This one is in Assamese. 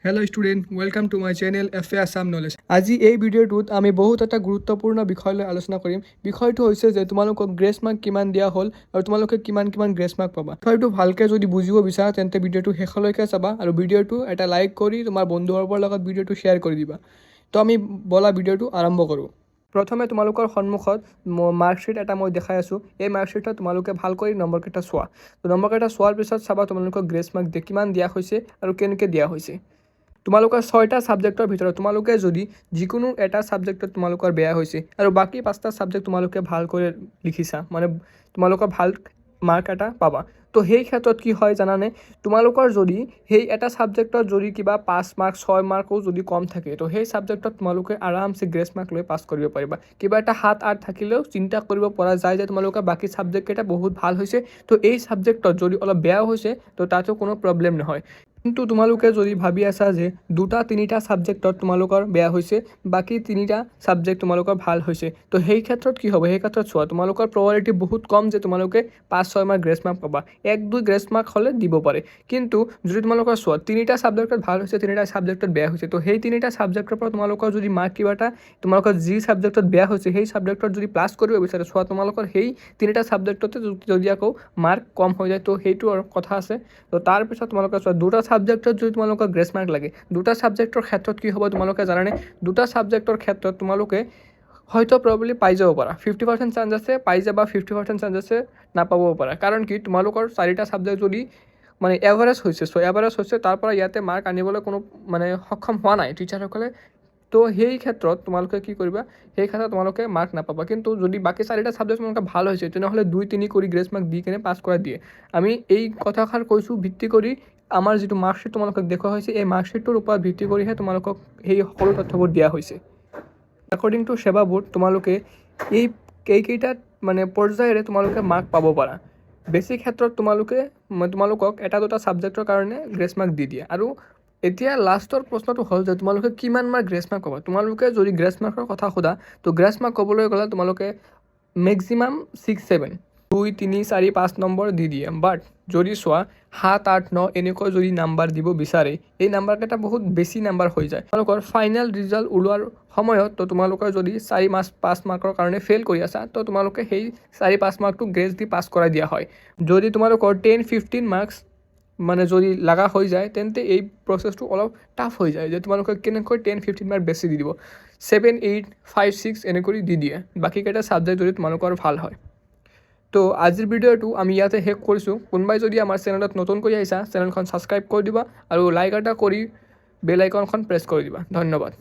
Hello' student, welcome to my channel F A Assam knowledge. আজি এই ভিডিঅ'টোত আমি বহুত এটা গুৰুত্বপূৰ্ণ বিষয় লৈ আলোচনা কৰিম। বিষয়টো হৈছে যে তোমালোকক গ্ৰেছ মাৰ্ক কিমান দিয়া হ'ল আৰু তোমালোকে কিমান গ্ৰেছ মাৰ্ক পাবা। বিষয়টো ভালকৈ যদি বুজিব বিচাৰা তেন্তে ভিডিঅ'টো শেষলৈকে চাবা আৰু ভিডিঅ'টো এটা লাইক কৰি তোমাৰ বন্ধুবৰ্গৰ লগত ভিডিঅ'টো শ্বেয়াৰ কৰি দিবা। তো আমি বলা ভিডিঅ'টো আৰম্ভ কৰোঁ। প্ৰথমে তোমালোকৰ সন্মুখত মাৰ্কশ্বিট এটা মই দেখাই আছোঁ। এই মাৰ্কশ্বিটত তোমালোকে ভালকৈ নম্বৰকেইটা চোৱা। তো নম্বৰকেইটা চোৱাৰ পিছত চাবা তোমালোকক গ্ৰেছ মাৰ্ক কিমান দিয়া হৈছে আৰু কেনেকৈ দিয়া হৈছে। তোমালোকৰ 6টা ছাবজেক্টৰ ভিতৰত তোমালোকে যদি যিকোনো এটা ছাবজেক্টত তোমালোকৰ বেয়া হৈছে আৰু বাকী 5টা ছাবজেক্ট তোমালোকে ভালকৈ লিখিছা, মানে তোমালোকৰ ভাল মাৰ্ক এটা পাবা। তো সেই ক্ষেত্ৰত কি হয় জানানে, তোমালোকৰ যদি সেই এটা ছাবজেক্টত যদি কিবা 5 মাৰ্ক 6 মাৰ্কো যদি কম থাকে, তো সেই ছাবজেক্টত তোমালোকে আৰামছে গ্ৰেছ মাৰ্ক লৈ পাছ কৰিব পাৰিবা। কিবা এটা 7-8 থাকিলেও চিন্তা কৰিব পৰা যায় যে তোমালোকৰ বাকী ছাবজেক্টকেইটা বহুত ভাল হৈছে, তো এই ছাবজেক্টত যদি অলপ বেয়াও হৈছে তো তাতো কোনো প্ৰব্লেম নহয়। কিন্তু তোমালোকে যদি ভাবি আছা যে 2-3টা ছাবজেক্টত তোমালোকৰ বেয়া হৈছে, বাকী 3টা ছাবজেক্ট তোমালোকৰ ভাল হৈছে, তো সেই ক্ষেত্ৰত কি হ'ব, সেই ক্ষেত্ৰত চোৱা তোমালোকৰ প্ৰবাবিলিটি বহুত কম যে তোমালোকে 5-6 মাৰ্ক গ্ৰেছ মাৰ্ক পাবা। 1-2 গ্ৰেছ মাৰ্ক হ'লে দিব পাৰে। কিন্তু যদি তোমালোকৰ চোৱা 3টা ছাবজেক্টত ভাল হৈছে, 3টা ছাবজেক্টত বেয়া হৈছে, তো সেই 3টা ছাবজেক্টৰ পৰা তোমালোকৰ যদি মাৰ্ক কিবা এটা তোমালোকৰ যি ছাবজেক্টত বেয়া হৈছে সেই ছাবজেক্টত যদি প্লাছ কৰিব বিচাৰে, চোৱা তোমালোকৰ সেই 3টা ছাবজেক্টতে যদি আকৌ মাৰ্ক কম হৈ যায়, তো সেইটো আৰু কথা আছে। তো তাৰপিছত তোমালোকে চোৱা 2টা ছাবজেক্টত যদি তোমালোকৰ গ্ৰেছ মাৰ্ক লাগে, 2টা ছাবজেক্টৰ ক্ষেত্ৰত কি হ'ব তোমালোকে জানানে, 2টা ছাবজেক্টৰ ক্ষেত্ৰত তোমালোকে হয়তো প্ৰবলি পাই যাব পাৰা। 50% চান্স আছে পাই যাবা, 50% চান্স আছে নাপাবও পাৰা। কাৰণ কি তোমালোকৰ 4টা ছাবজেক্ট যদি মানে এভাৰেজ হৈছে, এভাৰেজ হৈছে, তাৰ পৰা ইয়াতে মাৰ্ক আনিবলৈ কোনো মানে সক্ষম হোৱা নাই টিচাৰসকলে, তো সেই ক্ষেত্ৰত তোমালোকে কি কৰিবা, সেই ক্ষেত্ৰত তোমালোকে মাৰ্ক নাপাবা। কিন্তু যদি বাকী 4টা ছাবজেক্ট তোমালোকে ভাল হৈছে, তেনেহ'লে 2-3 কৰি গ্ৰেছ মাৰ্ক দি কিনে পাছ কৰাই দিয়ে। আমি এই কথাষাৰ কৈছোঁ ভিত্তি কৰি আমাৰ যিটো মাৰ্কশ্বিট তোমালোকক দেখুওৱা হৈছে, এই মাৰ্কশ্বিটটোৰ ওপৰত ভিত্তি কৰিহে তোমালোকক সেই সকলো তথ্যবোৰ দিয়া হৈছে। একৰ্ডিং টু সেৱা বোৰ্ড তোমালোকে এই কেইটাত মানে পৰ্যায়েৰে তোমালোকে মাৰ্ক পাব পাৰা। বেছি ক্ষেত্ৰত তোমালোকক 1-2টা ছাবজেক্টৰ কাৰণে গ্ৰেছ মাৰ্ক দি দিয়ে। আৰু এতিয়া লাষ্টৰ প্ৰশ্নটো হ'ল যে তোমালোকে কিমান মাৰ্ক গ্ৰেছ মাৰ্ক পাবা। তোমালোকে যদি গ্ৰেছ মাৰ্কৰ কথা সোধা, তো গ্ৰেছ মাৰ্ক ক'বলৈ গ'লে তোমালোকে মেক্সিমাম 6-7 2-3-4-5 নম্বৰ দি দিয়ে। বাট যদি চোৱা 7-8-9 এনেকৈ যদি নাম্বাৰ দিব বিচাৰে, এই নাম্বাৰকেইটা বহুত বেছি নাম্বাৰ হৈ যায়। তোমালোকৰ ফাইনেল ৰিজাল্ট ওলোৱাৰ সময়ত তো তোমালোকৰ যদি 4-5 মাৰ্কৰ কাৰণে ফেইল কৰি আছা, তো তোমালোকে সেই 4-5 মাৰ্কটো গ্ৰেছ দি পাছ কৰাই দিয়া হয়। যদি তোমালোকৰ 10-15 মাৰ্কছ মানে যদি লগা হৈ যায়, তেন্তে এই প্ৰচেছটো অলপ টাফ হৈ যায় যে তোমালোকে কেনেকৈ 10-15 মাৰ্ক বেছি দি দিব। 7-8-5-6 এনেকৈ দি দিয়ে বাকীকেইটা ছাবজেক্ট যদি তোমালোকৰ ভাল হয়। তো আজিৰ ভিডিঅ'টো আমি ইয়াতে শেষ কৰিছোঁ। কোনোবাই যদি আমাৰ চেনেলত নতুনকৈ আহিছা, চেনেলখন ছাবস্ক্ৰাইব কৰি দিবা আৰু লাইক এটা কৰি বেল আইকনখন প্ৰেছ কৰি দিবা। ধন্যবাদ।